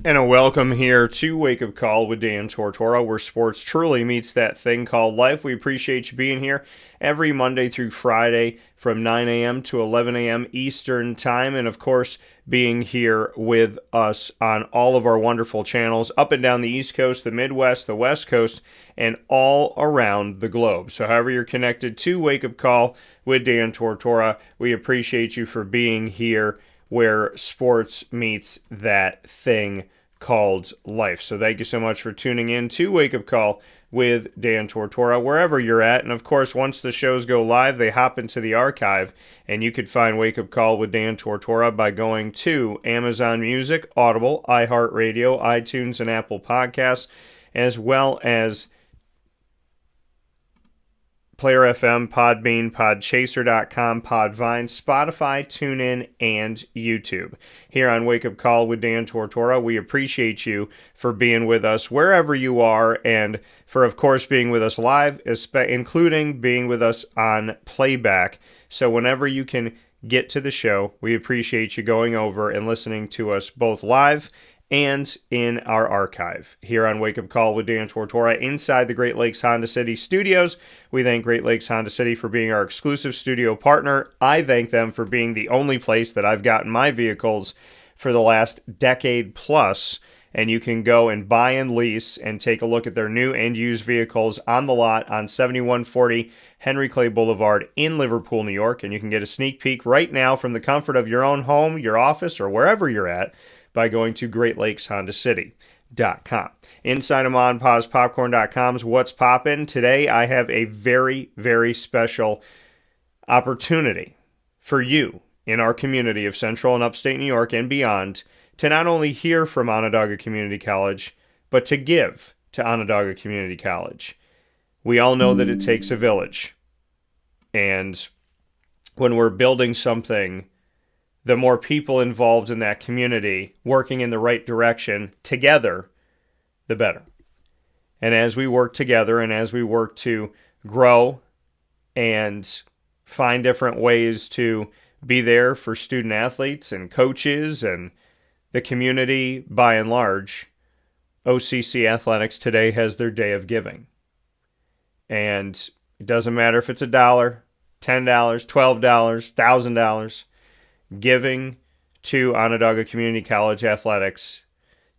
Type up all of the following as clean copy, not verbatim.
And a welcome here to Wake Up Call with Dan Tortora, where sports truly meets that thing called life. We appreciate you being here every Monday through Friday from 9 a.m. to 11 a.m. Eastern Time. And of course, being here with us on all of our wonderful channels up and down the East Coast, the Midwest, the West Coast, and all around the globe. So however you're connected to Wake Up Call with Dan Tortora, we appreciate you for being here where sports meets that thing called life. So thank you so much for tuning in to Wake Up Call with Dan Tortora, wherever you're at. And of course, once the shows go live, they hop into the archive, and you could find Wake Up Call with Dan Tortora by going to Amazon Music, Audible, iHeartRadio, iTunes, and Apple Podcasts, as well as Player FM, Podbean, Podchaser.com, Podvine, Spotify, TuneIn, and YouTube. Here on Wake Up Call with Dan Tortora, we appreciate you for being with us wherever you are, and for, of course, being with us live, including being with us on playback. So whenever you can get to the show, we appreciate you going over and listening to us both live and in our archive here on Wake Up Call with Dan Tortora inside the Great Lakes Honda City studios. We thank Great Lakes Honda City for being our exclusive studio partner. I thank them for being the only place that I've gotten my vehicles for the last decade plus. And you can go and buy and lease and take a look at their new and used vehicles on the lot on 7140 Henry Clay Boulevard in Liverpool, New York. And you can get a sneak peek right now from the comfort of your own home, your office, or wherever you're at by going to GreatLakesHondaCity.com. Inside of MonPawsPopcorn.com's What's Poppin'. Today I have a very, very special opportunity for you in our community of Central and Upstate New York and beyond to not only hear from Onondaga Community College, but to give to Onondaga Community College. We all know that it takes a village. And when we're building something, the more people involved in that community working in the right direction together, the better. And as we work together and as we work to grow and find different ways to be there for student athletes and coaches and the community by and large, OCC Athletics today has their day of giving. And it doesn't matter if it's $1, $10, $12, $1,000. Giving to Onondaga Community College Athletics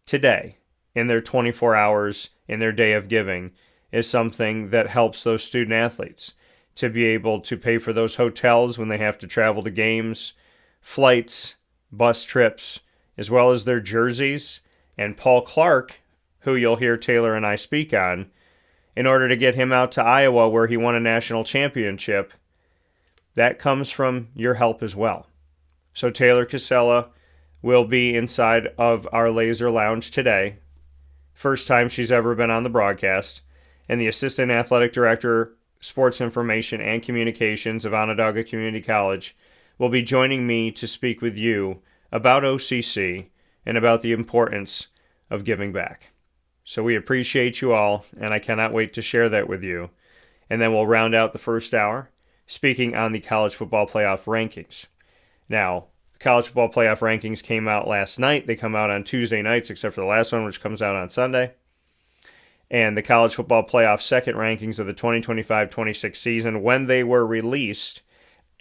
today in their 24 hours in their day of giving is something that helps those student athletes to be able to pay for those hotels when they have to travel to games, flights, bus trips, as well as their jerseys. And Paul Clark, who you'll hear Taylor and I speak on, in order to get him out to Iowa where he won a national championship, that comes from your help as well. So Taylor Cassella will be inside of our Lazer Lounge today. First time she's ever been on the broadcast. And the Assistant Athletic Director, Sports Information and Communications of Onondaga Community College will be joining me to speak with you about OCC and about the importance of giving back. So we appreciate you all, and I cannot wait to share that with you. And then we'll round out the first hour speaking on the college football playoff rankings. Now, the college football playoff rankings came out last night. They come out on Tuesday nights, except for the last one, which comes out on Sunday. And the college football playoff second rankings of the 2025-26 season, when they were released,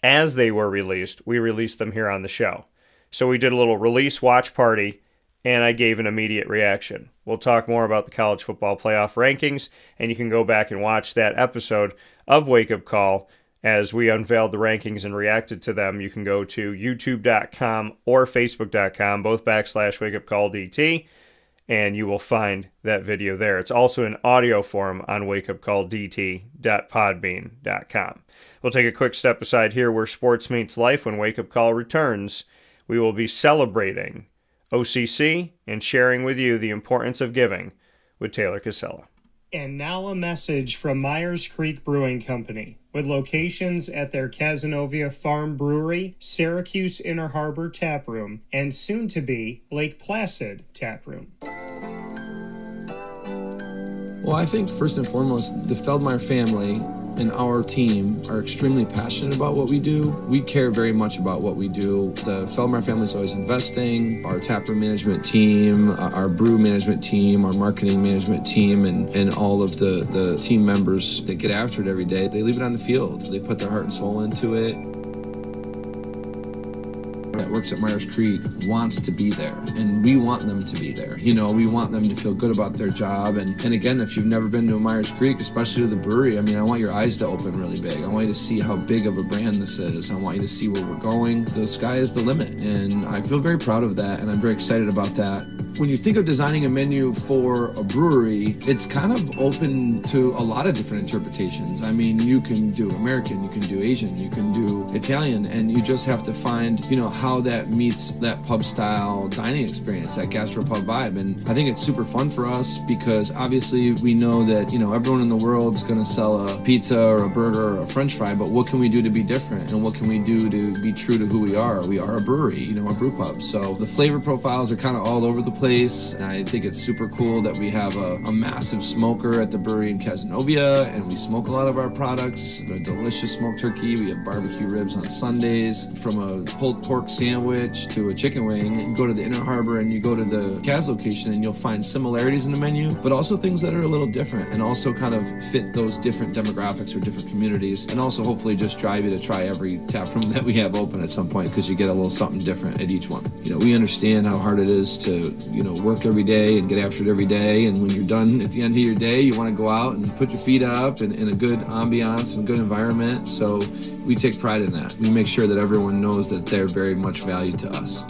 as they were released, we released them here on the show. So we did a little release watch party, and I gave an immediate reaction. We'll talk more about the college football playoff rankings, and you can go back and watch that episode of Wake Up Call as we unveiled the rankings and reacted to them. You can go to youtube.com or facebook.com, both /WakeUpCallDT, and you will find that video there. It's also in audio form on wakeupcalldt.podbean.com. We'll take a quick step aside here where sports meets life. When Wake Up Call returns, we will be celebrating OCC and sharing with you the importance of giving with Taylor Cassella. And now a message from Myers Creek Brewing Company, with locations at their Cazenovia Farm Brewery, Syracuse Inner Harbor Tap Room, and soon-to-be Lake Placid Tap Room. Well, I think first and foremost, the Feldmeyer family and our team are extremely passionate about what we do. We care very much about what we do. The Feldmar family is always investing. Our taproom management team, our brew management team, our marketing management team, and all of the team members that get after it every day, they leave it on the field. They put their heart and soul into it. That works at Myers Creek wants to be there, and we want them to be there. You know, we want them to feel good about their job. And again, if you've never been to a Myers Creek, especially to the brewery, I mean, I want your eyes to open really big. I want you to see how big of a brand this is. I want you to see where we're going. The sky is the limit, and I feel very proud of that, and I'm very excited about that. When you think of designing a menu for a brewery, it's kind of open to a lot of different interpretations. I mean, you can do American, you can do Asian, you can do Italian, and you just have to find, you know, how that meets that pub style dining experience, that gastropub vibe. And I think it's super fun for us because obviously we know that, you know, everyone in the world's gonna sell a pizza or a burger or a French fry, but what can we do to be different? And what can we do to be true to who we are? We are a brewery, you know, a brew pub. So the flavor profiles are kind of all over the place. And I think it's super cool that we have a massive smoker at the brewery in Casanova, and we smoke a lot of our products. A delicious smoked turkey. We have barbecue ribs on Sundays. From a pulled pork sandwich to a chicken wing, you go to the Inner Harbor and you go to the Cas location and you'll find similarities in the menu, but also things that are a little different and also kind of fit those different demographics or different communities, and also hopefully just drive you to try every tap room that we have open at some point, because you get a little something different at each one. You know, we understand how hard it is to, you know, work every day and get after it every day, and when you're done at the end of your day, you want to go out and put your feet up in a good ambiance and good environment. So we take pride in that. We make sure that everyone knows that they're very much valued to us.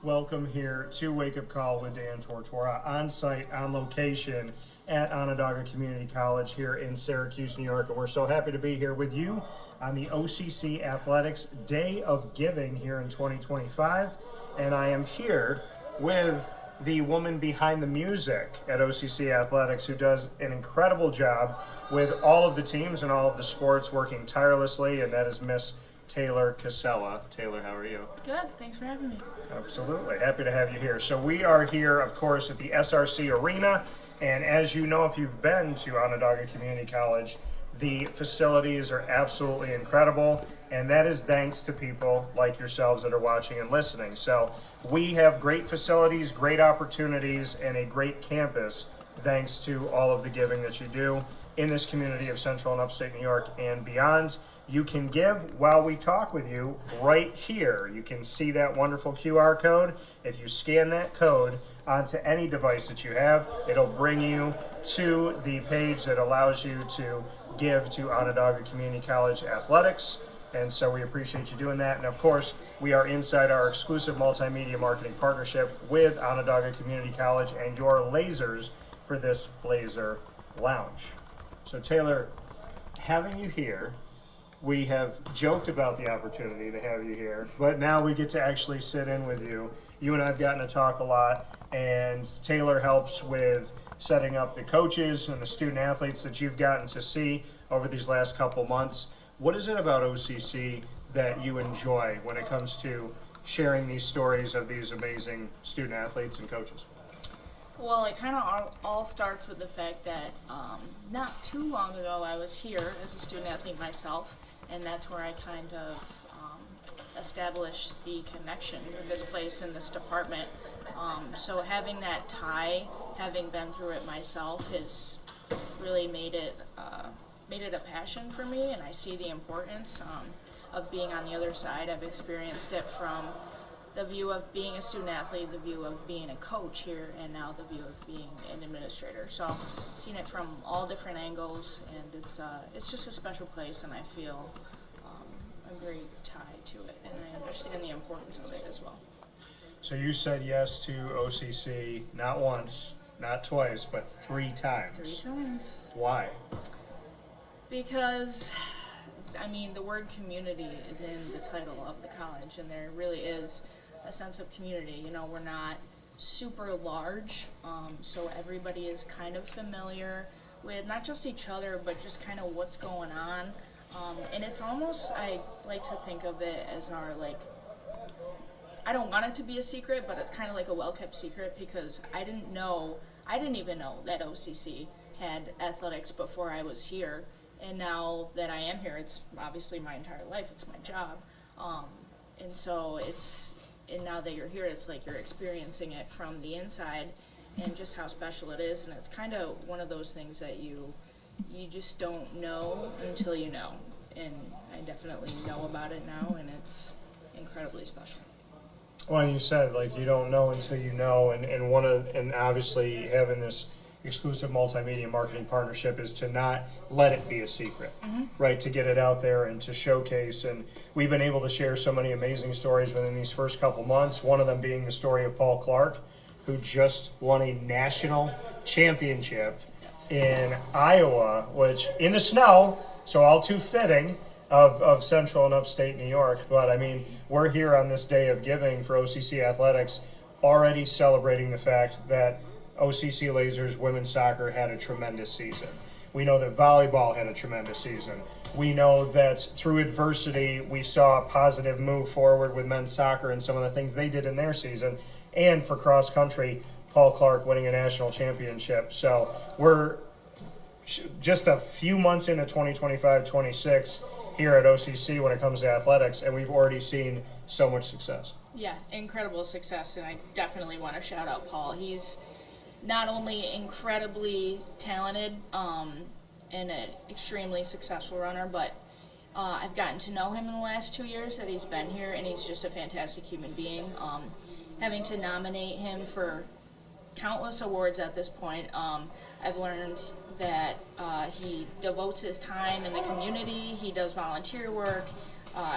Welcome here to Wake Up Call with Dan Tortora, on site, on location at Onondaga Community College here in Syracuse, New York. And we're so happy to be here with you on the OCC Athletics Day of Giving here in 2025. And I am here with the woman behind the music at OCC Athletics, who does an incredible job with all of the teams and all of the sports, working tirelessly, and that is Miss Taylor Cassella. Taylor, how are you? Good, thanks for having me. Absolutely, happy to have you here. So we are here, of course, at the SRC Arena, and as you know, if you've been to Onondaga Community College, the facilities are absolutely incredible, and that is thanks to people like yourselves that are watching and listening. So we have great facilities, great opportunities, and a great campus thanks to all of the giving that you do in this community of Central and Upstate New York and beyond. You can give while we talk with you right here. You can see that wonderful QR code. If you scan that code onto any device that you have, it'll bring you to the page that allows you to give to Onondaga Community College Athletics. And so we appreciate you doing that. And of course, we are inside our exclusive multimedia marketing partnership with Onondaga Community College and your Lazers for this Lazer Lounge. So Taylor, having you here, we have joked about the opportunity to have you here, but now we get to actually sit in with you. You and I have gotten to talk a lot, and Taylor helps with setting up the coaches and the student athletes that you've gotten to see over these last couple months. What is it about OCC that you enjoy when it comes to sharing these stories of these amazing student athletes and coaches? Well, it kind of all starts with the fact that not too long ago I was here as a student athlete myself, and that's where I kind of established the connection with this place and this department. So having that tie, having been through it myself, has really made it a passion for me, and I see the importance of being on the other side. I've experienced it from the view of being a student athlete, the view of being a coach here, and now the view of being an administrator. So I've seen it from all different angles, and it's just a special place, and I feel a great tie to it, and I understand the importance of it as well. So you said yes to OCC not once, not twice, but 3 times. 3 times. Why? Because I mean, the word community is in the title of the college, and there really is a sense of community. You know, we're not super large, so everybody is kind of familiar with not just each other, but just kind of what's going on. And it's almost, I like to think of it as our, like, I don't want it to be a secret, but it's kind of like a well-kept secret, because I didn't even know that OCC had athletics before I was here. And now that I am here, it's obviously my entire life, it's my job. And so and now that you're here, it's like you're experiencing it from the inside and just how special it is. And it's kind of one of those things that you just don't know until you know. And I definitely know about it now, and it's incredibly special. Well, and you said, like, you don't know until you know, and obviously having this exclusive multimedia marketing partnership is to not let it be a secret, right? To get it out there and to showcase. And we've been able to share so many amazing stories within these first couple months, one of them being the story of Paul Clark, who just won a national championship in Iowa, which in the snow, so all too fitting of Central and Upstate New York. But I mean, we're here on this day of giving for OCC Athletics, already celebrating the fact that OCC Lasers women's soccer had a tremendous season. We know that volleyball had a tremendous season. We know that through adversity, we saw a positive move forward with men's soccer and some of the things they did in their season. And for cross country, Paul Clark winning a national championship. So we're just a few months into 2025-26 here at OCC when it comes to athletics, and we've already seen so much success. Yeah, incredible success, and I definitely want to shout out Paul. He's not only incredibly talented and an extremely successful runner, but I've gotten to know him in the last 2 years that he's been here, and he's just a fantastic human being. Having to nominate him for countless awards at this point, I've learned that he devotes his time in the community, he does volunteer work,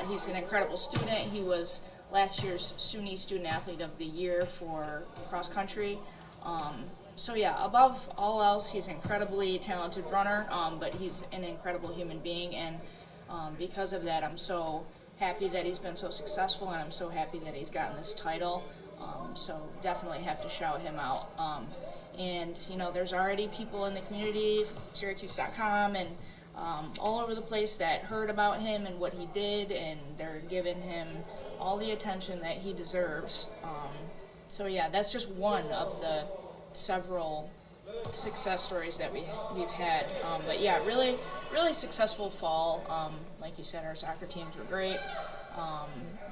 he's an incredible student. He was last year's SUNY Student Athlete of the Year for cross country. So yeah, above all else, he's an incredibly talented runner, but he's an incredible human being, and because of that, I'm so happy that he's been so successful, and I'm so happy that he's gotten this title. So definitely have to shout him out. And you know, there's already people in the community, Syracuse.com, and all over the place that heard about him and what he did, and they're giving him all the attention that he deserves. So yeah, that's just one of the several success stories that we've had. But yeah, really successful fall. Like you said, our soccer teams were great.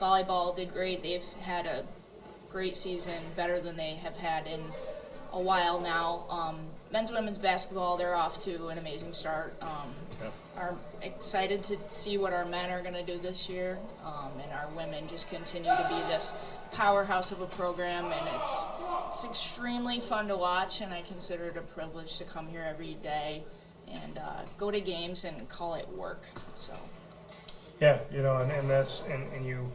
Volleyball did great. They've had a great season, better than they have had in a while now. Men's and women's basketball, they're off to an amazing start. Are excited to see what our men are going to do this year, and our women just continue to be this powerhouse of a program, and it's extremely fun to watch, and I consider it a privilege to come here every day and go to games and call it work. So Yeah, you know, and that's and you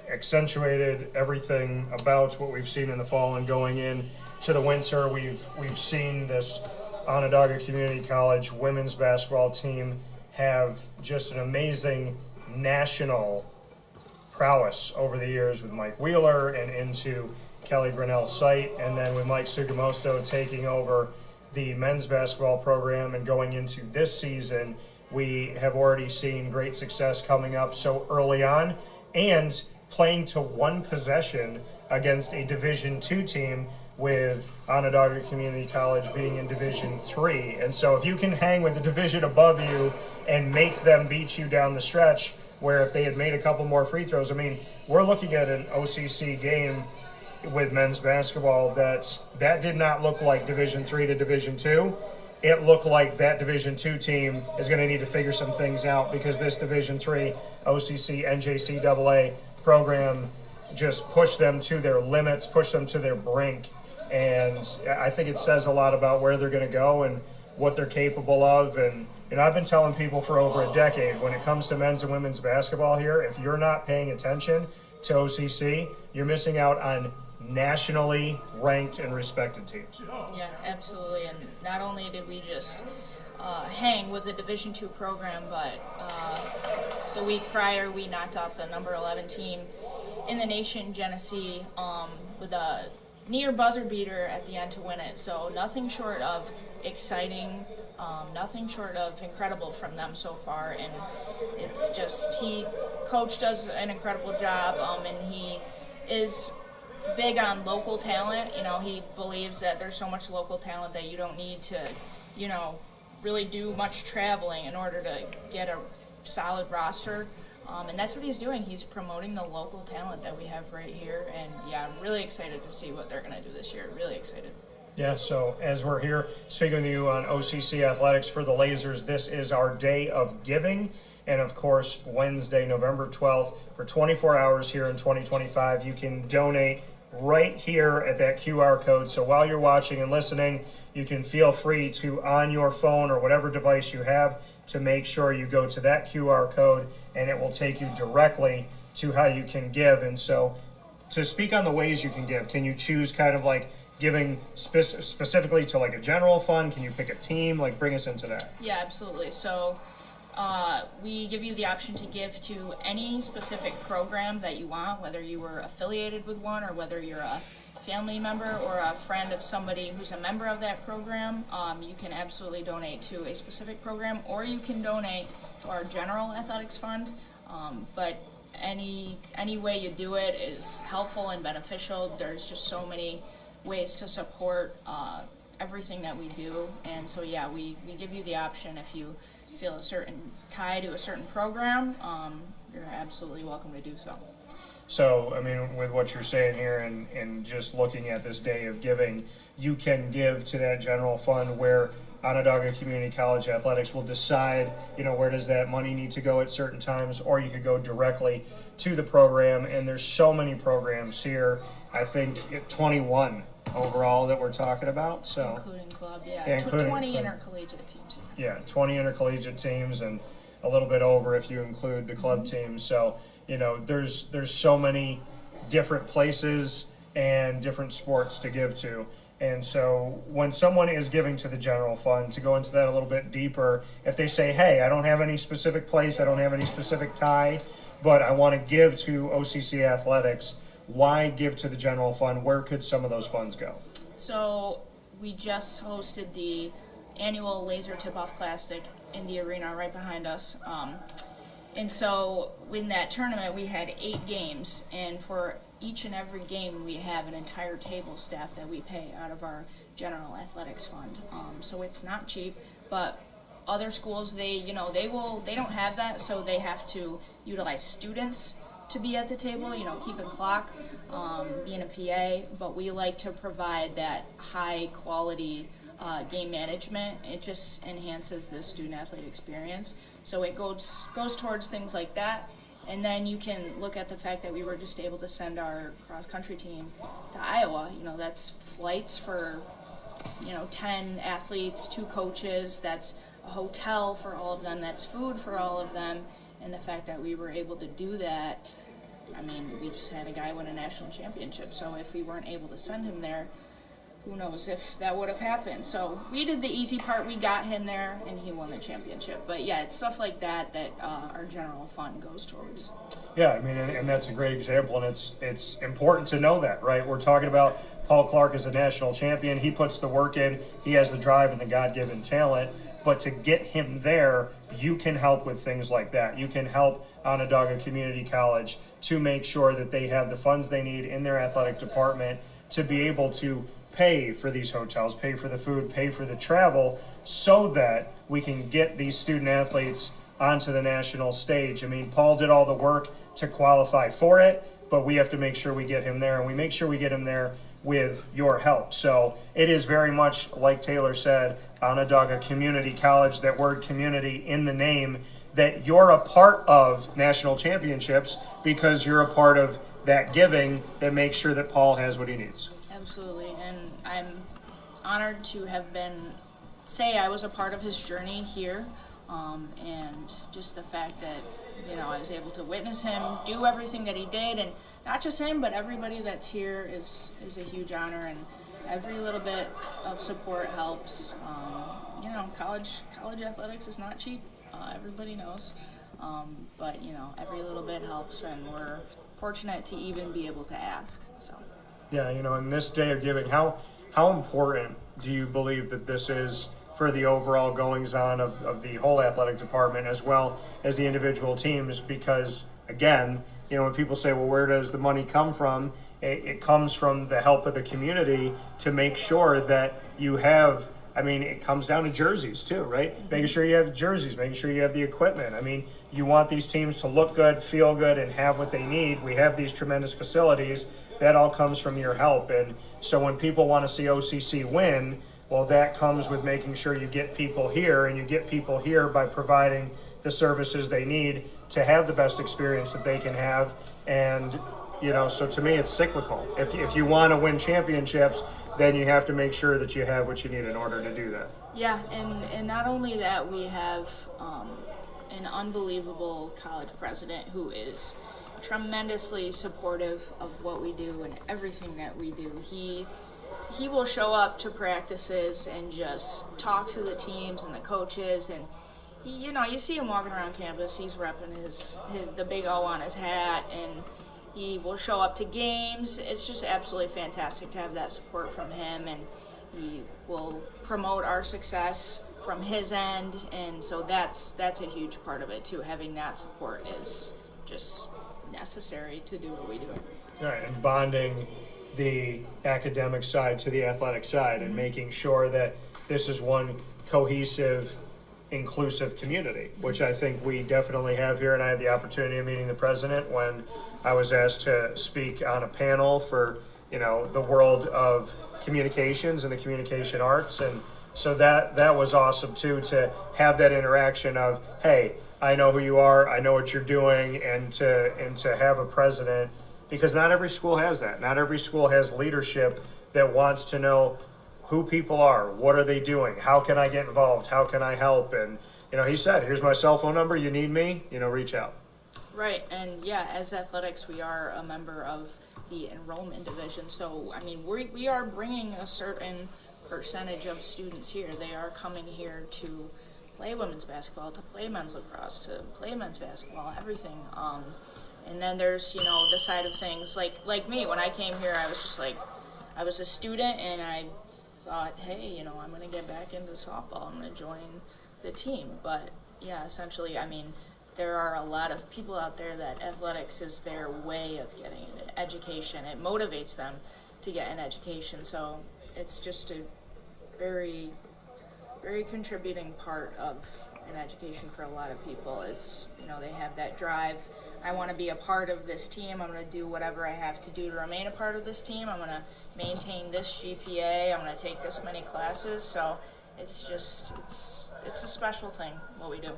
accentuated everything about what we've seen in the fall, and going in to the winter, we've seen this Onondaga Community College women's basketball team have just an amazing national prowess over the years with Mike Wheeler and into Kelly Grinnell's site, and then with Mike Sugamosto taking over the men's basketball program. And going into this season, we have already seen great success coming up so early on, and playing to one possession against a Division II team, with Onondaga Community College being in Division III. And so if you can hang with the division above you and make them beat you down the stretch, where if they had made a couple more free throws, I mean, we're looking at an OCC game with men's basketball that did not look like Division III to Division II. It looked like that Division II team is going to need to figure some things out, because this Division III OCC NJCAA program just pushed them to their limits, pushed them to their brink. And I think it says a lot about where they're going to go and what they're capable of. And I've been telling people for over a decade, when it comes to men's and women's basketball here, if you're not paying attention to OCC, you're missing out on nationally ranked and respected teams. Yeah, absolutely. And not only did we just hang with the Division II program, but the week prior we knocked off the number 11 team in the nation, Genesee, with a near buzzer beater at the end to win it. So nothing short of exciting, nothing short of incredible from them so far, and it's just Coach does an incredible job, and he is big on local talent. You know, he believes that there's so much local talent that you don't need to, you know, really do much traveling in order to get a solid roster. And that's what he's doing. He's promoting the local talent that we have right here. And yeah, I'm really excited to see what they're going to do this year. Really excited. Yeah, so as we're here speaking with you on OCC Athletics for the Lasers, this is our day of giving. And of course, Wednesday, November 12th, for 24 hours here in 2025, you can donate right here at that QR code. So while you're watching and listening, you can feel free to, on your phone or whatever device you have, to make sure you go to that QR code, and it will take you directly to how you can give. And so to speak on the ways you can give, can you choose kind of like giving specifically to like a general fund? Can you pick a team? Like, bring us into that. Yeah, absolutely. So we give you the option to give to any specific program that you want, whether you were affiliated with one or whether you're a family member or a friend of somebody who's a member of that program. You can absolutely donate to a specific program, or you can donate to our general athletics fund. But any way you do it is helpful and beneficial. There's just so many ways to support everything that we do, and so yeah, we give you the option. If you feel a certain tie to a certain program, you're absolutely welcome to do so. So, I mean, with what you're saying here and just looking at this day of giving, you can give to that general fund where Onondaga Community College Athletics will decide, you know, where does that money need to go at certain times, or you could go directly to the program. And there's so many programs here. I think 21 overall that we're talking about. So including club, yeah, including 20 intercollegiate teams. Yeah, 20 intercollegiate teams and a little bit over if you include the club teams. So, you know, there's so many different places and different sports to give to. And so when someone is giving to the general fund, to go into that a little bit deeper, if they say, hey, I don't have any specific place, I don't have any specific tie, but I want to give to OCC Athletics, why give to the general fund? Where could some of those funds go? So we just hosted the annual Laser Tip-Off Classic in the arena right behind us. And so in that tournament, we had 8 games, and for each and every game, we have an entire table staff that we pay out of our general athletics fund. So it's not cheap, but other schools, they don't have that, so they have to utilize students to be at the table, you know, keeping clock, being a PA, but we like to provide that high quality game management. It just enhances the student athlete experience. So it goes towards things like that. And then you can look at the fact that we were just able to send our cross country team to Iowa. You know, that's flights for, 10 athletes, 2 coaches, that's a hotel for all of them, that's food for all of them. And the fact that we were able to do that, I mean, we just had a guy win a national championship. So if we weren't able to send him there, who knows if that would have happened. So we did the easy part. We got him there, and he won the championship. But, yeah, it's stuff like that our general fund goes towards. Yeah, I mean, and that's a great example, and it's important to know that, right? We're talking about Paul Clark as a national champion. He puts the work in. He has the drive and the God-given talent. But to get him there, you can help with things like that. You can help Onondaga Community College to make sure that they have the funds they need in their athletic department to be able to pay for these hotels, pay for the food, pay for the travel, so that we can get these student athletes onto the national stage. I mean, Paul did all the work to qualify for it, but we have to make sure we get him there, and we make sure we get him there with your help. So it is very much, like Taylor said, Onondaga Community College, that word community in the name, that you're a part of national championships because you're a part of that giving that makes sure that Paul has what he needs. Absolutely, and I'm honored to have I was a part of his journey here, and just the fact that, I was able to witness him do everything that he did, and not just him, but everybody that's here is a huge honor, and every little bit of support helps. College athletics is not cheap. Everybody knows. But every little bit helps, and we're fortunate to even be able to ask. So. Yeah, in this day of giving, how important do you believe that this is for the overall goings-on of the whole athletic department as well as the individual teams? Because, again, when people say, well, where does the money come from? It comes from the help of the community to make sure that you have, it comes down to jerseys too, right? Mm-hmm. Making sure you have jerseys, making sure you have the equipment. You want these teams to look good, feel good, and have what they need. We have these tremendous facilities. That all comes from your help. And so when people want to see OCC win, well, that comes with making sure you get people here, and you get people here by providing the services they need to have the best experience that they can have. And, so to me, it's cyclical. If you want to win championships, then you have to make sure that you have what you need in order to do that. Yeah, and not only that, we have an unbelievable college president who is tremendously supportive of what we do and everything that we do. He will show up to practices and just talk to the teams and the coaches, and you see him walking around campus. He's repping the big O on his hat, and he will show up to games. It's just absolutely fantastic to have that support from him, and he will promote our success from his end, and so that's a huge part of it too. Having that support is just necessary to do what we do. All right, and bonding the academic side to the athletic side, and making sure that this is one cohesive, inclusive community, which I think we definitely have here. And I had the opportunity of meeting the president when I was asked to speak on a panel for the world of communications and the communication arts, and so that was awesome too, to have that interaction of, hey, I know who you are, I know what you're doing, and to have a president, because not every school has that. Not every school has leadership that wants to know who people are, what are they doing, how can I get involved, how can I help, and he said, here's my cell phone number, you need me, reach out. Right, and yeah, as athletics, we are a member of the enrollment division, so we are bringing a certain percentage of students here. They are coming here to play women's basketball, to play men's lacrosse, to play men's basketball, everything. And then there's, the side of things, like me, when I came here, I was just I was a student, and I thought, hey, I'm going to get back into softball, I'm going to join the team. But yeah, essentially, there are a lot of people out there that athletics is their way of getting an education. It motivates them to get an education. So it's just a very, very contributing part of an education for a lot of people is, they have that drive. I want to be a part of this team. I'm going to do whatever I have to do to remain a part of this team. I'm going to maintain this GPA. I'm going to take this many classes. So it's a special thing, what we do.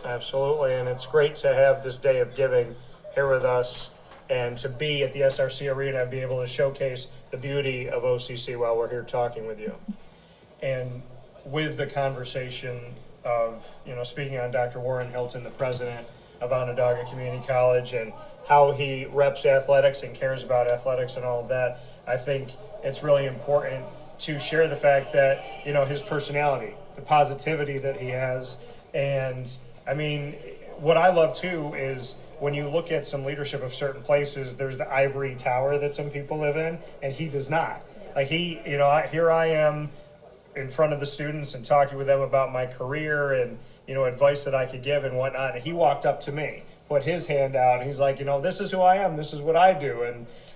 Absolutely, and it's great to have this day of giving here with us, and to be at the SRC Arena and be able to showcase the beauty of OCC while we're here talking with you. And with the conversation of, speaking on Dr. Warren Hilton, the president of Onondaga Community College, and how he reps athletics and cares about athletics and all of that, I think it's really important to share the fact that, his personality, the positivity that he has. And what I love too is when you look at some leadership of certain places, there's the ivory tower that some people live in, and he does not. Here I am in front of the students and talking with them about my career and, advice that I could give and whatnot. And he walked up to me, put his hand out, and he's like, this is who I am, this is what I do,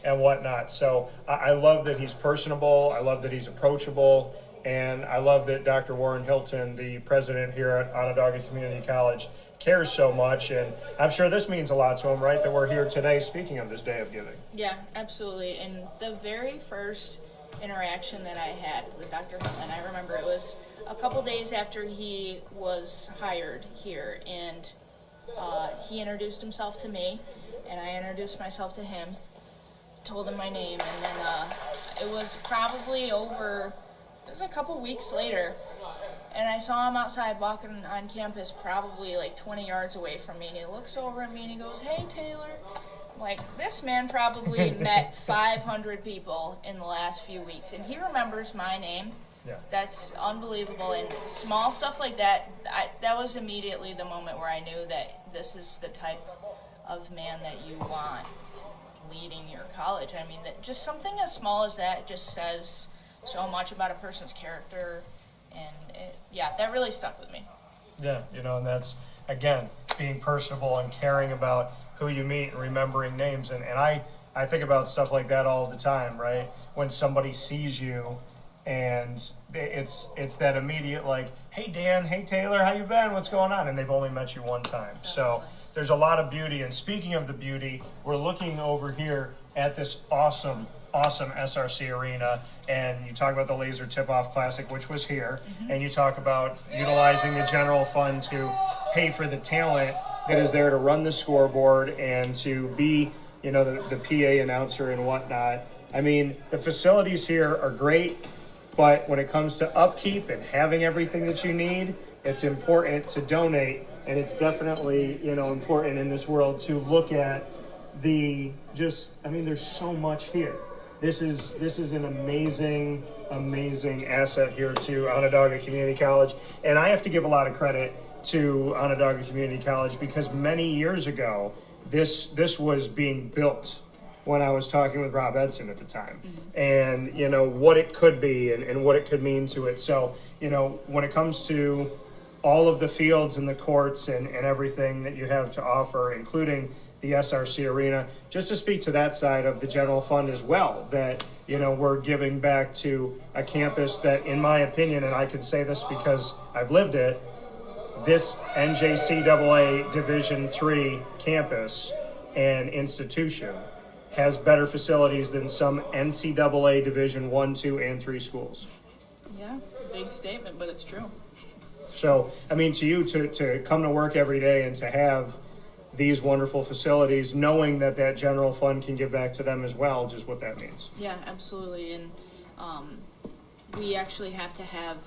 and whatnot. So I love that he's personable. I love that he's approachable. And I love that Dr. Warren Hilton, the president here at Onondaga Community College, cares so much. And I'm sure this means a lot to him, right, that we're here today speaking of this day of giving. Yeah, absolutely. And the very first interaction that I had with Dr. Hilton, I remember it was a couple days after he was hired here, and he introduced himself to me, and I introduced myself to him, told him my name, and then it was probably a couple weeks later, and I saw him outside walking on campus, probably 20 yards away from me, and he looks over at me and he goes, "Hey, Taylor." Like, this man probably met 500 people in the last few weeks, and he remembers my name. Yeah. That's unbelievable. And small stuff like that, that was immediately the moment where I knew that this is the type of man that you want leading your college. I mean, that just something as small as that just says so much about a person's character, and that really stuck with me. Yeah, and that's, again, being personable and caring about who you meet and remembering names. And I think about stuff like that all the time, right? When somebody sees you and it's that immediate, like, hey, Dan, hey, Taylor, how you been? What's going on? And they've only met you one time. So there's a lot of beauty. And speaking of the beauty, we're looking over here at this awesome SRC arena, and you talk about the Lazer Tip-Off Classic, which was here, and you talk about utilizing the general fund to pay for the talent that is there to run the scoreboard and to be, the PA announcer and whatnot. I mean, the facilities here are great, but when it comes to upkeep and having everything that you need, it's important to donate, and it's definitely, important in this world to look at there's so much here. This is an amazing asset here to Onondaga Community College. And I have to give a lot of credit to Onondaga Community College because many years ago, this was being built when I was talking with Rob Edson at the time. And, what it could be and what it could mean to it. So, when it comes to all of the fields and the courts and everything that you have to offer, including the SRC arena, just to speak to that side of the general fund as well, that, we're giving back to a campus that, in my opinion, and I can say this because I've lived it, this NJCAA Division III campus and institution has better facilities than some NCAA Division I, II, and III schools. Yeah, big statement, but it's true. So, I mean, to you, to come to work every day and to have these wonderful facilities, knowing that general fund can give back to them as well, just what that means. Yeah, absolutely. And we actually have to have,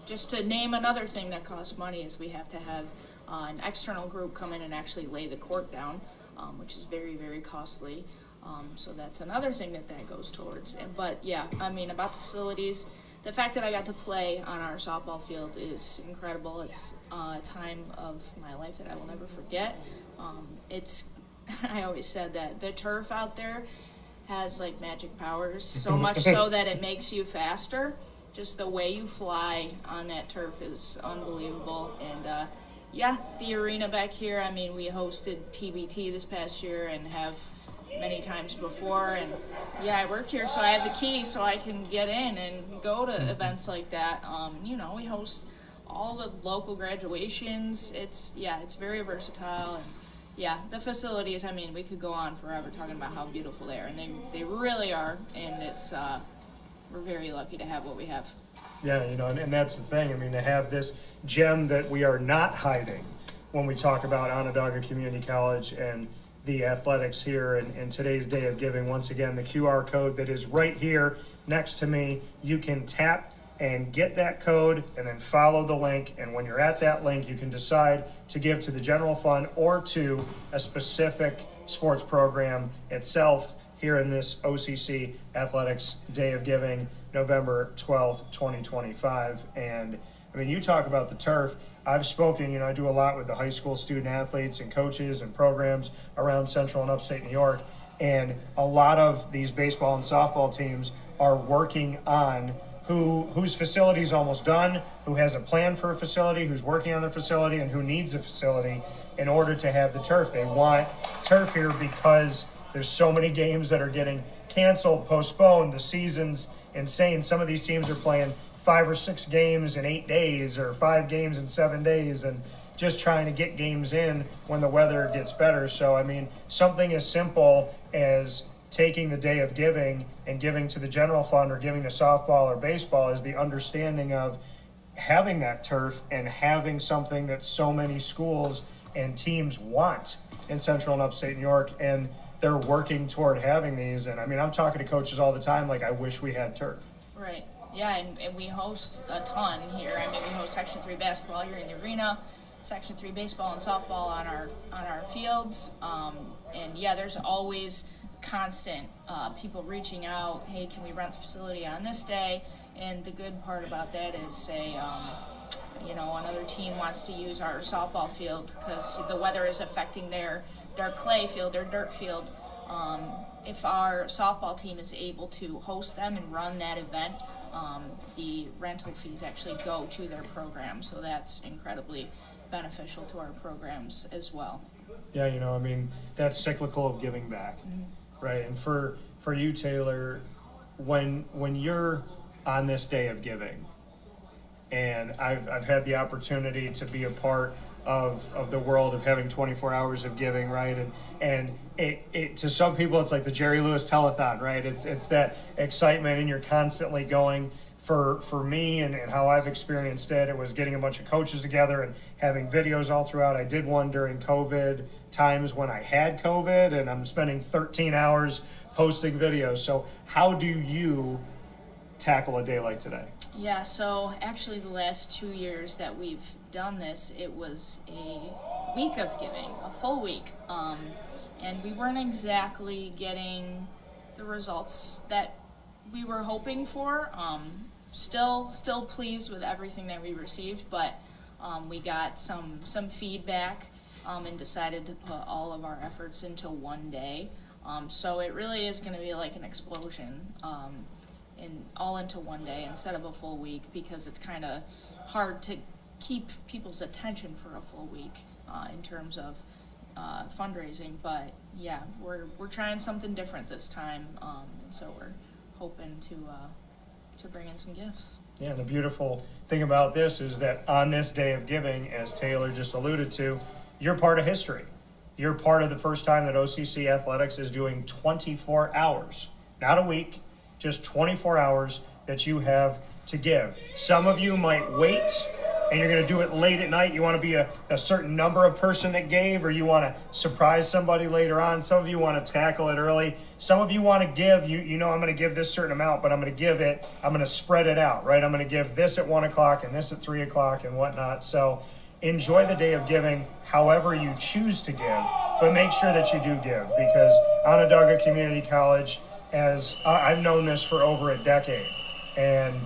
just to name another thing that costs money, is we have to have an external group come in and actually lay the court down, which is very, very costly. So that's another thing that goes towards. But yeah, I mean, about the facilities, the fact that I got to play on our softball field is incredible. It's a time of my life that I will never forget. I always said that the turf out there has like magic powers, so much so that it makes you faster. Just the way you fly on that turf is unbelievable. And the arena back here, I mean, we hosted TBT this past year and have many times before. And I work here, so I have the key so I can get in and go to events like that. We host all the local graduations. It's very versatile. And the facilities, I mean, we could go on forever talking about how beautiful they are, and they really are, and it's we're very lucky to have what we have. Yeah, and that's the thing. I mean, to have this gem that we are not hiding when we talk about Onondaga Community College and the athletics here and today's Day of Giving. Once again, the QR code that is right here next to me, you can tap and get that code and then follow the link. And when you're at that link, you can decide to give to the general fund or to a specific sports program itself here in this OCC Athletics Day of Giving, November 12th, 2025. And I mean, you talk about the turf. I've spoken, I do a lot with the high school student athletes and coaches and programs around Central and Upstate New York. And a lot of these baseball and softball teams are working on whose facility is almost done, who has a plan for a facility, who's working on the facility, and who needs a facility in order to have the turf. They want turf here because there's so many games that are getting canceled, postponed. The season's insane. Some of these teams are playing 5 or 6 games in 8 days or 5 games in 7 days and just trying to get games in when the weather gets better. So, I mean, something as simple as taking the Day of Giving and giving to the general fund or giving to softball or baseball is the understanding of having that turf and having something that so many schools and teams want in Central and Upstate New York, and they're working toward having these. And I mean, I'm talking to coaches all the time, like, I wish we had turf. Right. Yeah, and we host a ton here. I mean, we host Section 3 basketball here in the arena, Section 3 baseball and softball on our fields. And yeah, there's always constant people reaching out, hey, can we rent the facility on this day? And the good part about that is, say, another team wants to use our softball field because the weather is affecting their clay field, their dirt field. If our softball team is able to host them and run that event, the rental fees actually go to their program. So that's incredibly beneficial to our programs as well. Yeah, that's cyclical of giving back, right? And for you, Taylor, when you're on this day of giving, and I've had the opportunity to be a part of the world of having 24 hours of giving, right? And it to some people it's like the Jerry Lewis telethon, right? It's that excitement, and you're constantly going. For me and how I've experienced it was getting a bunch of coaches together and having videos all throughout. I did one during COVID times when I had COVID, and I'm spending 13 hours posting videos. So how do you tackle a day like today? Yeah, so actually the last 2 years that we've done this, it was a week of giving, a full week. And we weren't exactly getting the results that we were hoping for. Still pleased with everything that we received, but we got some feedback and decided to put all of our efforts into one day. So it really is going to be like an explosion, all into one day instead of a full week, because it's kind of hard to keep people's attention for a full week in terms of fundraising. But yeah, we're trying something different this time, and so we're hoping to bring in some gifts. Yeah, the beautiful thing about this is that on this day of giving, as Taylor just alluded to, you're part of history. You're part of the first time that OCC Athletics is doing 24 hours, not a week, just 24 hours that you have to give. Some of you might wait, and you're going to do it late at night. You want to be a certain number of person that gave, or you want to surprise somebody later on. Some of you want to tackle it early. Some of you want to give, I'm going to give this certain amount, but I'm going to spread it out, right? I'm going to give this at 1 o'clock and this at 3 o'clock and whatnot. So enjoy the day of giving however you choose to give, but make sure that you do give, because Onondaga Community College, as I've known this for over a decade, and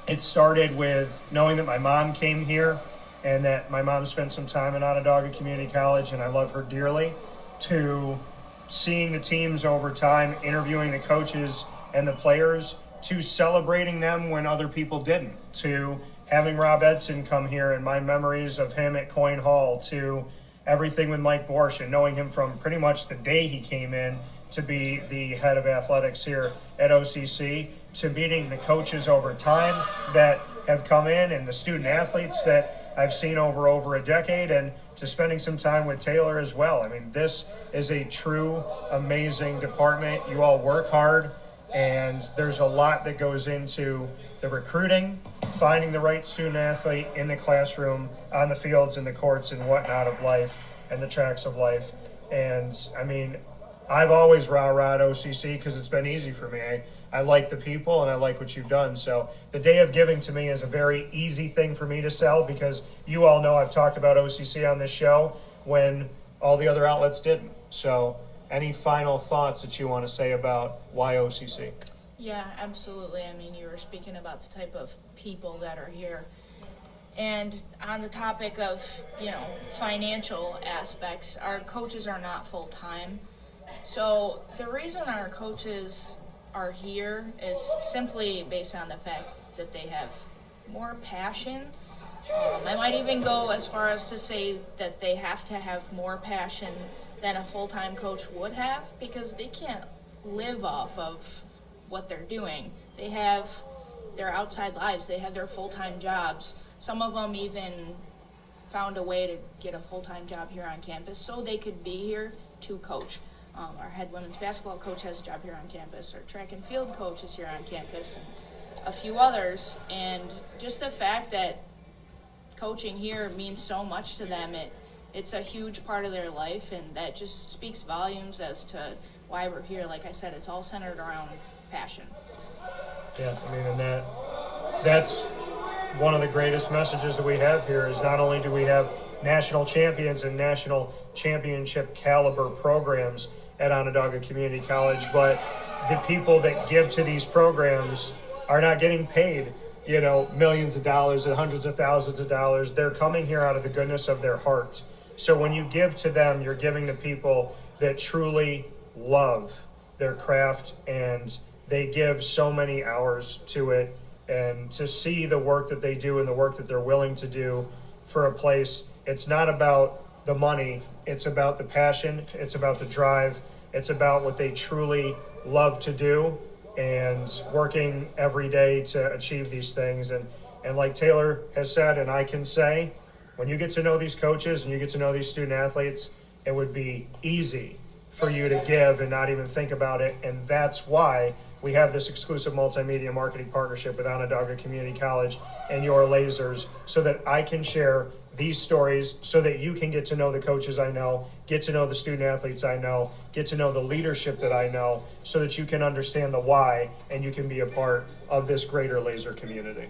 it started with knowing that my mom came here and that my mom spent some time at Onondaga Community College, and I love her dearly, to seeing the teams over time, interviewing the coaches and the players, to celebrating them when other people didn't, to having Rob Edson come here and my memories of him at Coyne Hall, to everything with Mike Borsch and knowing him from pretty much the day he came in to be the head of athletics here at OCC, to meeting the coaches over time that have come in and the student athletes that I've seen over a decade, and to spending some time with Taylor as well. I mean, this is a true amazing department. You all work hard, and there's a lot that goes into the recruiting, finding the right student athlete in the classroom, on the fields and the courts and whatnot of life and the tracks of life. And I mean, I've always rah-rahed OCC because it's been easy for me. I like the people and I like what you've done. So the day of giving to me is a very easy thing for me to sell, because you all know I've talked about OCC on this show when all the other outlets didn't. So any final thoughts that you want to say about why OCC? Yeah, absolutely. I mean, you were speaking about the type of people that are here. And on the topic of, financial aspects, our coaches are not full-time. So the reason our coaches are here is simply based on the fact that they have more passion. I might even go as far as to say that they have to have more passion than a full-time coach would have, because they can't live off of what they're doing. They have their outside lives. They have their full-time jobs. Some of them even found a way to get a full-time job here on campus so they could be here to coach. Our head women's basketball coach has a job here on campus. Our track and field coach is here on campus, and a few others. And just the fact that coaching here means so much to them, it's a huge part of their life, and that just speaks volumes as to why we're here. Like I said, it's all centered around passion. Yeah, I mean, and that's one of the greatest messages that we have here is not only do we have national champions and national championship caliber programs at Onondaga Community College, but the people that give to these programs are not getting paid, millions of dollars and hundreds of thousands of dollars. They're coming here out of the goodness of their heart. So when you give to them, you're giving to people that truly love their craft, and they give so many hours to it. And to see the work that they do and the work that they're willing to do for a place, it's not about the money, it's about the passion, it's about the drive, it's about what they truly love to do and working every day to achieve these things. And like Taylor has said, and I can say, when you get to know these coaches and you get to know these student athletes, it would be easy for you to give and not even think about it. And that's why we have this exclusive multimedia marketing partnership with Onondaga Community College and your Lazers, so that I can share these stories, so that you can get to know the coaches I know, get to know the student athletes I know, get to know the leadership that I know, so that you can understand the why and you can be a part of this greater Lazer community.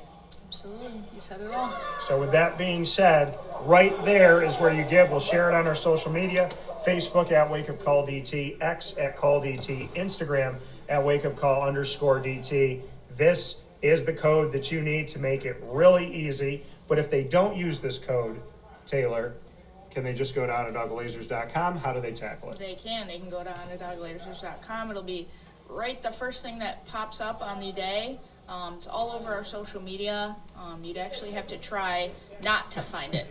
Absolutely, you said it all. So with that being said, right there is where you give. We'll share it on our social media, Facebook at Wake Up Call DT, X at Call DT, Instagram at Wake Up Call _DT. This is the code that you need to make it really easy. But if they don't use this code, Taylor, can they just go to OnondagaLazers.com? How do they tackle it? They can go to OnondagaLazers.com. It'll be right the first thing that pops up on the day. It's all over our social media. You'd actually have to try not to find it.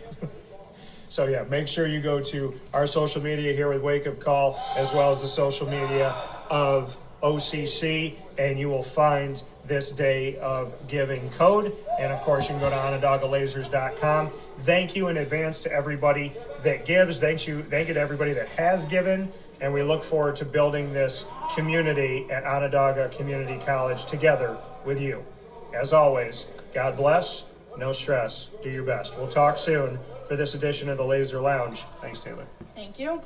So yeah, make sure you go to our social media here with Wake Up Call, as well as the social media of OCC, and you will find this day of giving code. And of course, you can go to OnondagaLazers.com. Thank you in advance to everybody that gives. Thank you to everybody that has given. And we look forward to building this community at Onondaga Community College together with you. As always, God bless, no stress, do your best. We'll talk soon for this edition of the Lazer Lounge. Thanks, Taylor. Thank you.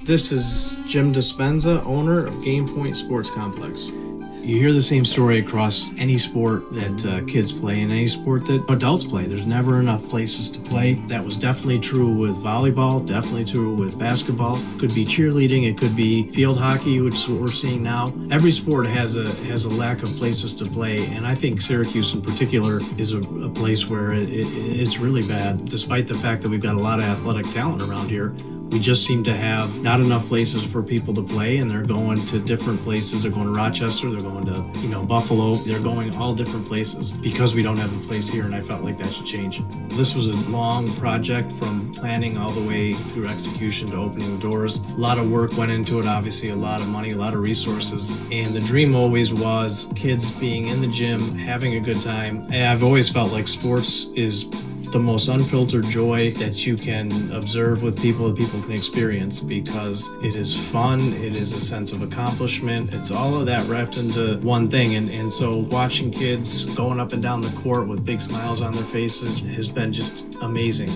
This is Jim Dispenza, owner of Game Point Sports Complex. You hear the same story across any sport that kids play and any sport that adults play. There's never enough places to play. That was definitely true with volleyball, definitely true with basketball. Could be cheerleading, it could be field hockey, which is what we're seeing now. Every sport has a lack of places to play, and I think Syracuse in particular is a place where it's really bad. Despite the fact that we've got a lot of athletic talent around here, we just seem to have not enough places for people to play, and they're going to different places. They're going to Rochester, they're going to, Buffalo. They're going all different places because we don't have a place here, and I felt like that should change. This was a long project from planning all the way through execution to opening the doors. A lot of work went into it, obviously, a lot of money, a lot of resources, and the dream always was kids being in the gym, having a good time. And I've always felt like sports is the most unfiltered joy that you can observe with people, that people can experience, because it is fun, it is a sense of accomplishment, it's all of that wrapped into one thing. And so watching kids going up and down the court with big smiles on their faces has been just amazing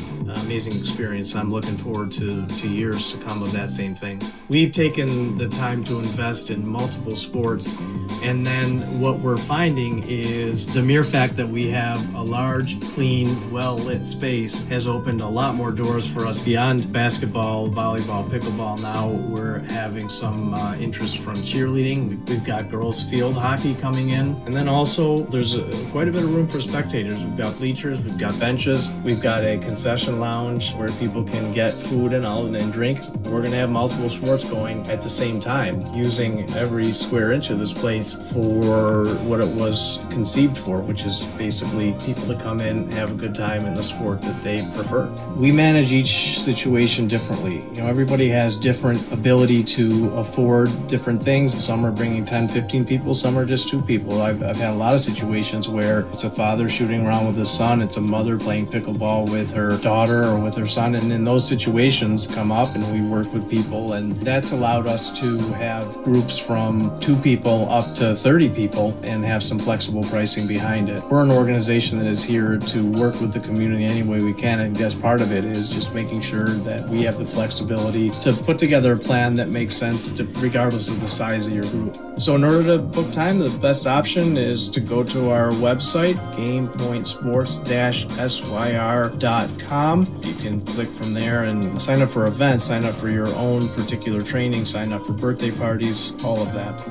experience. I'm looking forward to years to come of that same thing. We've taken the time to invest in multiple sports, and then what we're finding is the mere fact that we have a large, clean, well-lit space has opened a lot more doors for us beyond basketball, volleyball, pickleball. Now we're having some interest from cheerleading. We've got girls field hockey coming in, and then also there's quite a bit of room for spectators. We've got bleachers, we've got benches, we've got a concession lounge where people can get food and drinks. We're going to have multiple sports going at the same time, using every square inch of this place for what it was conceived for, which is basically people to come in, have a good time, enjoyment in the sport that they prefer. We manage each situation differently. Everybody has different ability to afford different things. Some are bringing 10, 15 people, some are just 2 people. I've had a lot of situations where it's a father shooting around with his son, it's a mother playing pickleball with her daughter or with her son, and in those situations come up and we work with people, and that's allowed us to have groups from 2 people up to 30 people and have some flexible pricing behind it. We're an organization that is here to work with the community any way we can, and as part of it is just making sure that we have the flexibility to put together a plan that makes sense regardless of the size of your group. So in order to book time, the best option is to go to our website, gamepointsports-syr.com. You can click from there and sign up for events, sign up for your own particular training, sign up for birthday parties, all of that.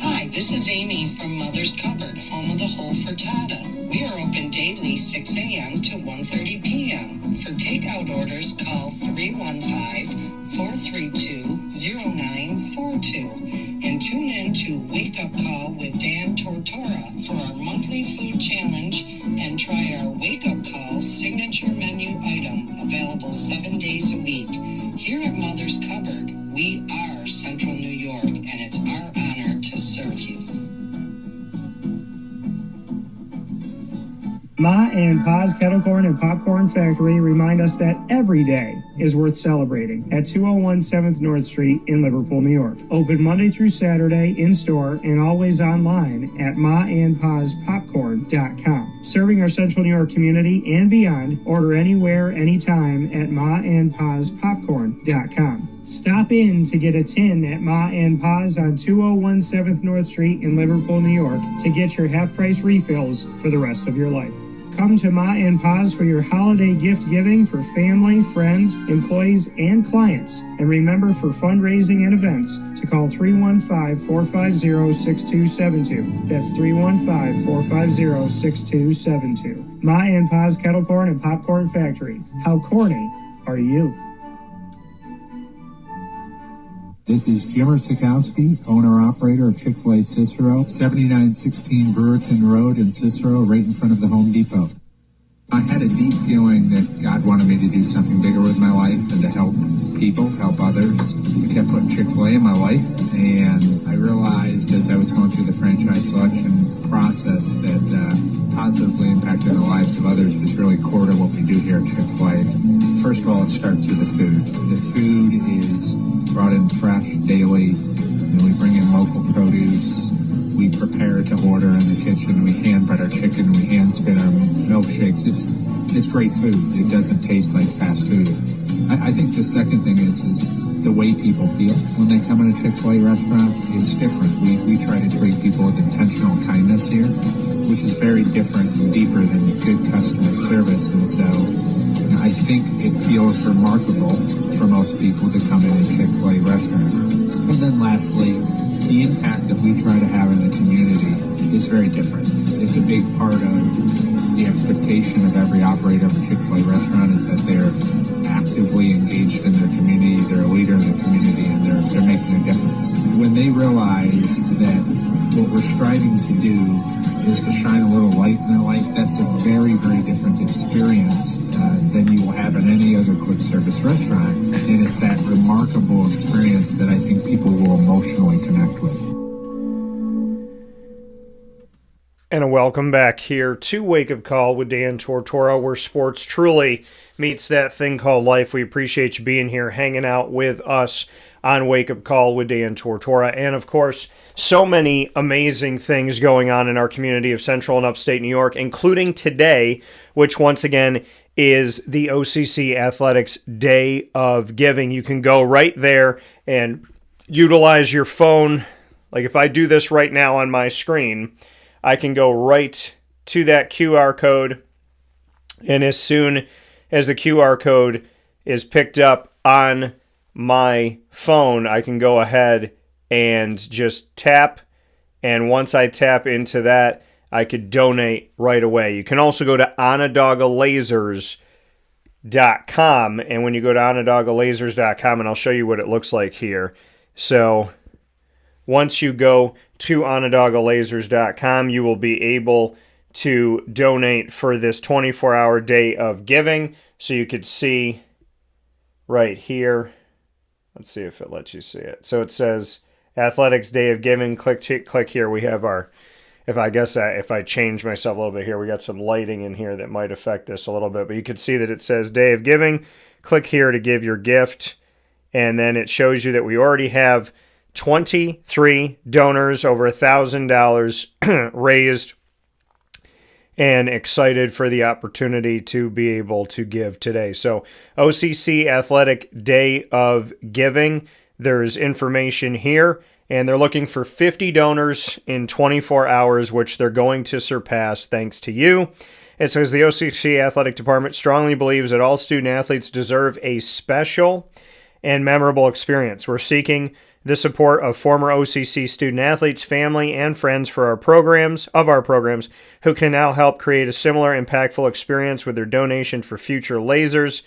Hi, this is Amy from Mother's Cupboard, home of the whole frittata. We are open daily 6 a.m. to 1:30 p.m. For takeout orders, call 315-432-0942 and tune in to Wake Up Call with Dan Tortora for our monthly food challenge and try our Wake Up Call signature menu item available 7 days a week. Here at Mother's Cupboard, we are Central New York, and it's our honor to serve you. Ma and Pa's Kettle Corn and Popcorn Factory remind us that every day is worth celebrating at 201 7th North Street in Liverpool, New York. Open Monday through Saturday in-store and always online at maandpaspopcorn.com. Serving our Central New York community and beyond, order anywhere, anytime at maandpaspopcorn.com. Stop in to get a tin at Ma and Pa's on 201 7th North Street in Liverpool, New York to get your half-price refills for the rest of your life. Come to Ma and Pa's for your holiday gift giving for family, friends, employees, and clients. And remember, for fundraising and events, to call 315-450-6272. That's 315-450-6272. Ma and Pa's Kettle Corn and Popcorn Factory. How corny are you? This is Jimmer Sikowski, owner-operator of Chick-fil-A Cicero, 7916 Brewerton Road in Cicero, right in front of the Home Depot. I had a deep feeling that God wanted me to do something bigger with my life and to help people, help others. I kept putting Chick-fil-A in my life, and I realized as I was going through the franchise selection process that positively impacting the lives of others was really core to what we do here at Chick-fil-A. First of all, it starts with the food. The food is brought in fresh daily, and we bring in local produce. We prepare to order in the kitchen. We hand bread our chicken. We hand spin our milkshakes. It's great food. It doesn't taste like fast food. I think the second thing is the way people feel when they come in a Chick-fil-A restaurant is different. We try to treat people with intentional kindness here, which is very different and deeper than good customer service. And so I think it feels remarkable for most people to come in a Chick-fil-A restaurant. And then lastly, the impact that we try to have in the community is very different. It's a big part of the expectation of every operator of a Chick-fil-A restaurant is that they're actively engaged in their community, they're a leader in the community, and they're making a difference. When they realize that what we're striving to do is to shine a little light in their life, that's a very, very different experience than you will have in any other quick service restaurant. And it's that remarkable experience that I think people will emotionally connect with. And a welcome back here to Wake Up Call with Dan Tortora, where sports truly meets that thing called life. We appreciate you being here, hanging out with us on Wake Up Call with Dan Tortora. And of course, so many amazing things going on in our community of Central and Upstate New York, including today, which once again is the OCC Athletics Day of Giving. You can go right there and utilize your phone. Like if I do this right now on my screen, I can go right to that QR code, and as soon as the QR code is picked up on my phone, I can go ahead and just tap, and once I tap into that, I could donate right away. You can also go to onondagalazers.com, and when you go to onondagalazers.com, and I'll show you what it looks like here, So once you go to OnondagaLasers.com, you will be able to donate for this 24-hour day of giving. So you could see right here. Let's see if it lets you see it. So it says Athletics Day of Giving. Click here. We have our, if I change myself a little bit here, we got some lighting in here that might affect this a little bit. But you can see that it says Day of Giving. Click here to give your gift. And then it shows you that we already have 23 donors, over $1,000 raised, and excited for the opportunity to be able to give today. So OCC Athletic Day of Giving, there's information here, and they're looking for 50 donors in 24 hours, which they're going to surpass thanks to you. It says the OCC Athletic Department strongly believes that all student athletes deserve a special and memorable experience. We're seeking the support of former OCC student athletes, family, and friends for our programs, who can now help create a similar impactful experience with their donation for future lasers.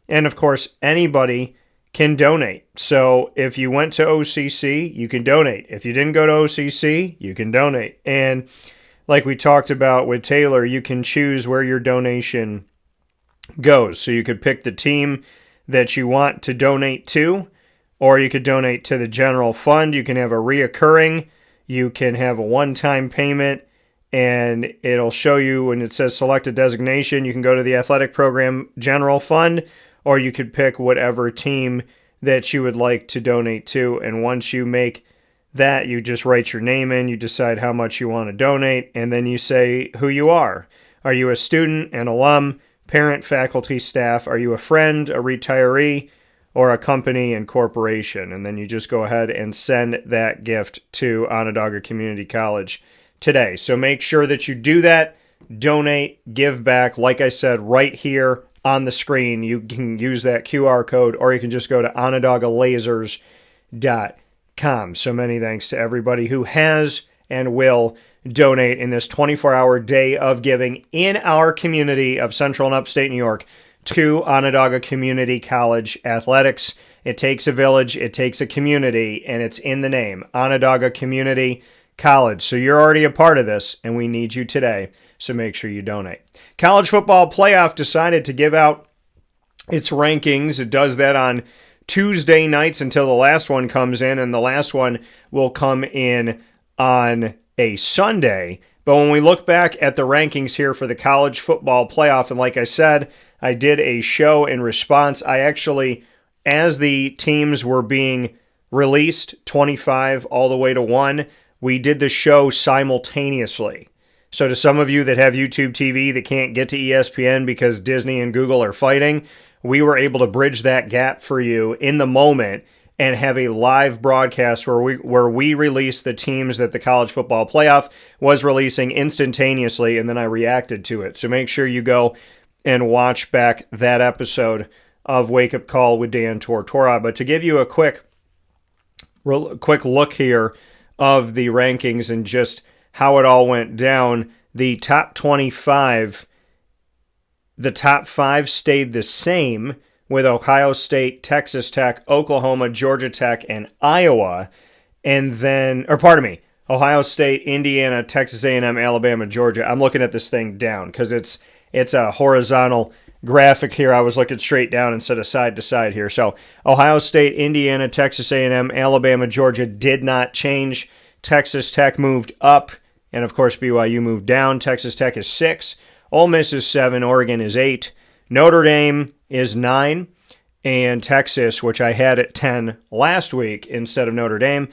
And of course, anybody can donate. So if you went to OCC, you can donate. If you didn't go to OCC, you can donate. And like we talked about with Taylor, you can choose where your donation goes. So you could pick the team that you want to donate to, or you could donate to the general fund. You can have a reoccurring, you can have a one-time payment, and it'll show you when it says select a designation, you can go to the athletic program general fund, or you could pick whatever team that you would like to donate to. And once you make that, you just write your name in, you decide how much you want to donate, and then you say who you are. Are you a student, an alum, parent, faculty, staff? Are you a friend, a retiree, or a company and corporation? And then you just go ahead and send that gift to Onondaga Community College today. So make sure that you do that. Donate, give back. Like I said, right here on the screen, you can use that QR code, or you can just go to OnondagaLasers.com. So many thanks to everybody who has and will donate in this 24-hour day of giving in our community of Central and Upstate New York to Onondaga Community College Athletics. It takes a village, it takes a community, and it's in the name, Onondaga Community College. So you're already a part of this, and we need you today, so make sure you donate. College Football Playoff decided to give out its rankings. It does that on Tuesday nights until the last one comes in, and the last one will come in on a Sunday. But when we look back at the rankings here for the College Football Playoff, and like I said, I did a show in response. I actually, as the teams were being released, 25 all the way to 1, we did the show simultaneously. So to some of you that have YouTube TV that can't get to ESPN because Disney and Google are fighting, we were able to bridge that gap for you in the moment and have a live broadcast where we released the teams that the College Football Playoff was releasing instantaneously, and then I reacted to it. So make sure you go and watch back that episode of Wake Up Call with Dan Tortora. But to give you a quick look here of the rankings and just how it all went down, the top 25, the top 5 stayed the same, with Ohio State, Texas Tech, Oklahoma, Georgia Tech, and Iowa. And then, Ohio State, Indiana, Texas A&M, Alabama, Georgia. I'm looking at this thing down because it's a horizontal graphic here. I was looking straight down instead of side to side here. So Ohio State, Indiana, Texas A&M, Alabama, Georgia did not change. Texas Tech moved up, and of course BYU moved down. Texas Tech is 6. Ole Miss is 7. Oregon is 8. Notre Dame is 9. And Texas, which I had at 10 last week instead of Notre Dame,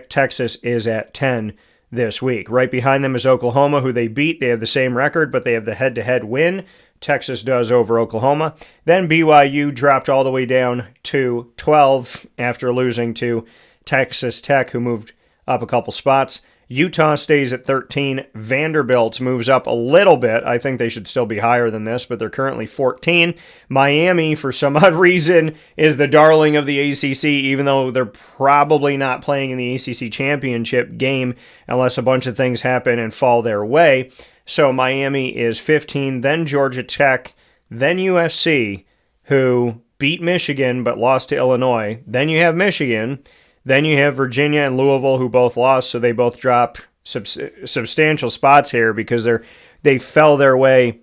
Texas is at 10 this week. Right behind them is Oklahoma, who they beat. They have the same record, but they have the head-to-head win. Texas does over Oklahoma. Then BYU dropped all the way down to 12 after losing to Texas Tech, who moved up a couple spots. Utah stays at 13. Vanderbilt moves up a little bit. I think they should still be higher than this, but they're currently 14. Miami, for some odd reason, is the darling of the ACC, even though they're probably not playing in the ACC championship game unless a bunch of things happen and fall their way. So Miami is 15, then Georgia Tech, then USC, who beat Michigan but lost to Illinois. Then you have Michigan. Then you have Virginia and Louisville, who both lost, so they both drop substantial spots here because they fell their way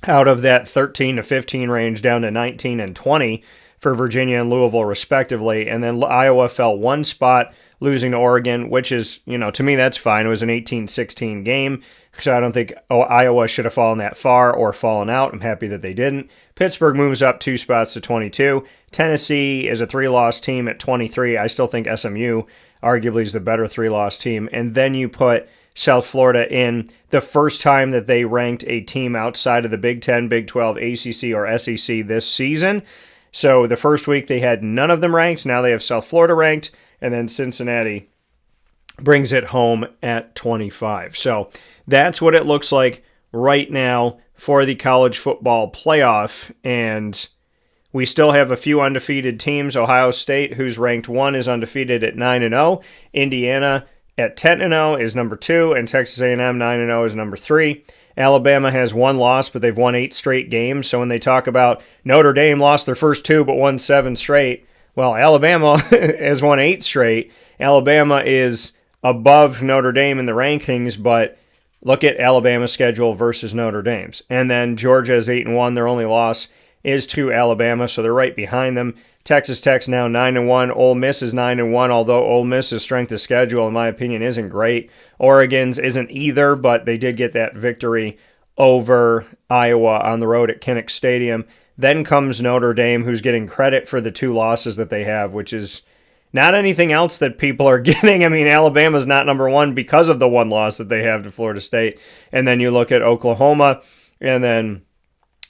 out of that 13 to 15 range down to 19 and 20 for Virginia and Louisville respectively. And then Iowa fell one spot, losing to Oregon, which is, to me, that's fine. It was an 18-16 game, so I don't think Iowa should have fallen that far or fallen out. I'm happy that they didn't. Pittsburgh moves up 2 spots to 22. Tennessee is a 3-loss team at 23. I still think SMU arguably is the better 3-loss team. And then you put South Florida in the first time that they ranked a team outside of the Big 10, Big 12, ACC, or SEC this season. So the first week they had none of them ranked. Now they have South Florida ranked, and then Cincinnati brings it home at 25. So that's what it looks like right now for the college football playoff. And we still have a few undefeated teams. Ohio State, who's ranked 1, is undefeated at 9-0. Indiana at 10-0 is number 2, and Texas A&M 9-0 is number 3. Alabama has 1 loss, but they've won 8 straight games. So when they talk about Notre Dame lost their first 2 but won 7 straight, well, Alabama has won 8 straight. Alabama is above Notre Dame in the rankings, but look at Alabama's schedule versus Notre Dame's. And then Georgia is 8-1. Their only loss is to Alabama, so they're right behind them. Texas Tech's now 9-1. Ole Miss is 9-1, although Ole Miss's strength of schedule, in my opinion, isn't great. Oregon's isn't either, but they did get that victory over Iowa on the road at Kinnick Stadium. Then comes Notre Dame, who's getting credit for the 2 losses that they have, which is not anything else that people are getting. I mean, Alabama's not number 1 because of the 1 loss that they have to Florida State. And then you look at Oklahoma, and then,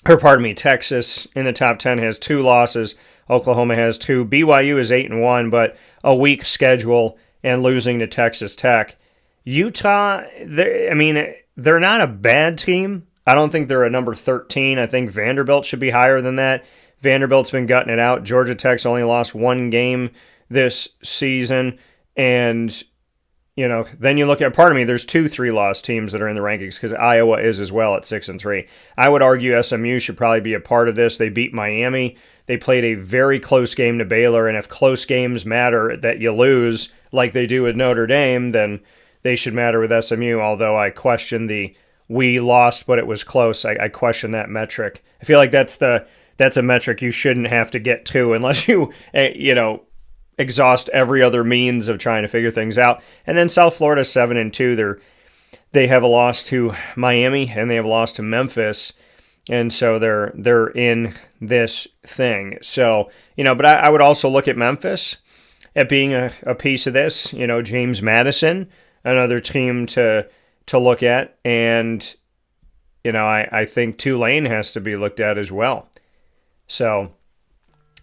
Texas in the top 10 has 2 losses. Oklahoma has 2. BYU is 8-1, but a weak schedule and losing to Texas Tech. Utah, they're not a bad team. I don't think they're a number 13. I think Vanderbilt should be higher than that. Vanderbilt's been gutting it out. Georgia Tech's only lost 1 game this season. And, then you look at, there's 2 3-loss teams that are in the rankings because Iowa is as well at 6-3. I would argue SMU should probably be a part of this. They beat Miami. They played a very close game to Baylor, and if close games matter that you lose, like they do with Notre Dame, then they should matter with SMU, although I question the we lost but it was close. I question that metric. I feel like that's a metric you shouldn't have to get to unless you, exhaust every other means of trying to figure things out. And then South Florida 7-2. They have a loss to Miami and they have a loss to Memphis. And so they're in this thing. So, but I would also look at Memphis at being a piece of this. James Madison, another team to look at. And, I think Tulane has to be looked at as well. So,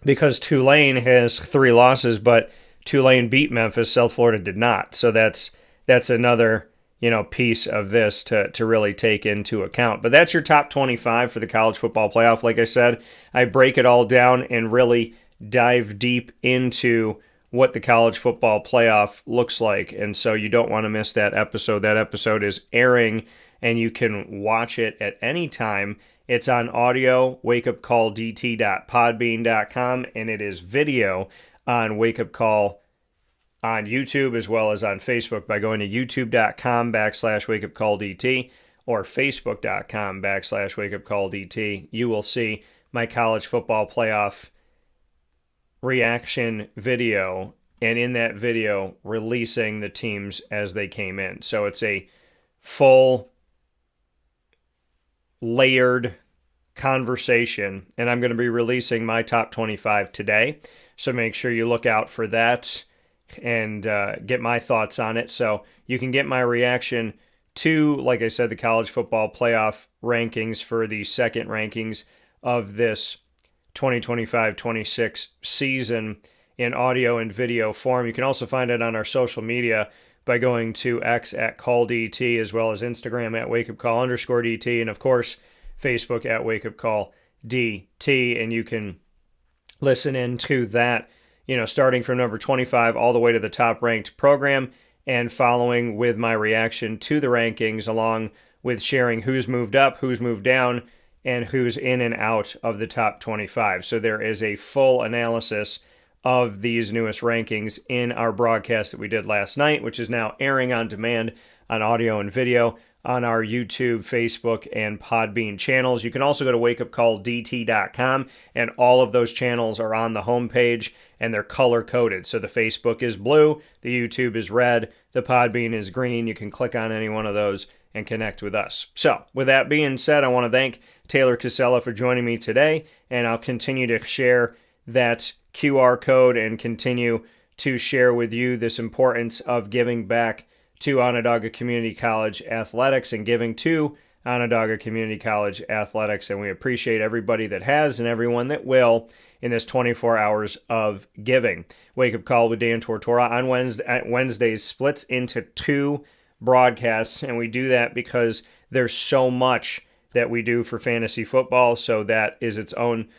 because Tulane has 3 losses, but Tulane beat Memphis, South Florida did not. So that's another piece of this to really take into account. But that's your top 25 for the college football playoff. Like I said, I break it all down and really dive deep into what the college football playoff looks like. And so you don't want to miss that episode. That episode is airing, and you can watch it at any time. It's on audio, wakeupcalldt.podbean.com, and it is video on Wake Up Call on YouTube as well as on Facebook by going to youtube.com/wakeupcalldt or facebook.com/wakeupcalldt. You will see my college football playoff reaction video, and in that video, releasing the teams as they came in. So it's a full layered conversation, and I'm going to be releasing my top 25 today. So make sure you look out for that and get my thoughts on it. So you can get my reaction to, like I said, the college football playoff rankings for the second rankings of this 2025-26 season in audio and video form. You can also find it on our social media by going to X at CallDT, as well as Instagram at WakeUpCall_DT, and of course, Facebook at WakeUpCallDT, and you can listen in to that, starting from number 25 all the way to the top ranked program, and following with my reaction to the rankings, along with sharing who's moved up, who's moved down, and who's in and out of the top 25. So there is a full analysis of these newest rankings in our broadcast that we did last night, which is now airing on demand on audio and video on our YouTube, Facebook, and Podbean channels. You can also go to wakeupcalldt.com, and all of those channels are on the homepage, and they're color-coded. So the Facebook is blue, the YouTube is red, the Podbean is green. You can click on any one of those and connect with us. So with that being said, I want to thank Taylor Cassella for joining me today, and I'll continue to share that QR code and continue to share with you this importance of giving back to Onondaga Community College athletics and giving to Onondaga Community College athletics. And we appreciate everybody that has and everyone that will in this 24 hours of giving. Wake Up Call with Dan Tortora on Wednesdays splits into 2 broadcasts, and we do that because there's so much that we do for fantasy football, so that is its own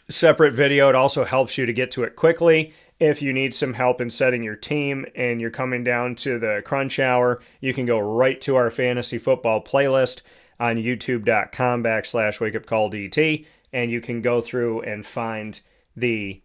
separate video. It also helps you to get to it quickly. If you need some help in setting your team and you're coming down to the crunch hour, you can go right to our fantasy football playlist on youtube.com/wakeupcalldt, and you can go through and find the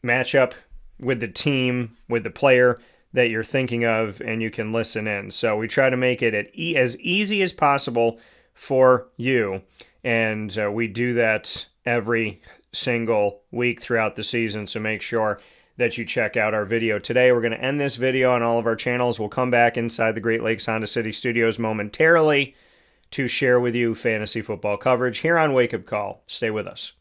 matchup with the team, with the player that you're thinking of, and you can listen in. So we try to make it as easy as possible for you, and we do that every single week throughout the season, so make sure that you check out our video today. We're going to end this video on all of our channels. We'll come back inside the Great Lakes Honda City Studios momentarily to share with you fantasy football coverage here on Wake Up Call. Stay with us.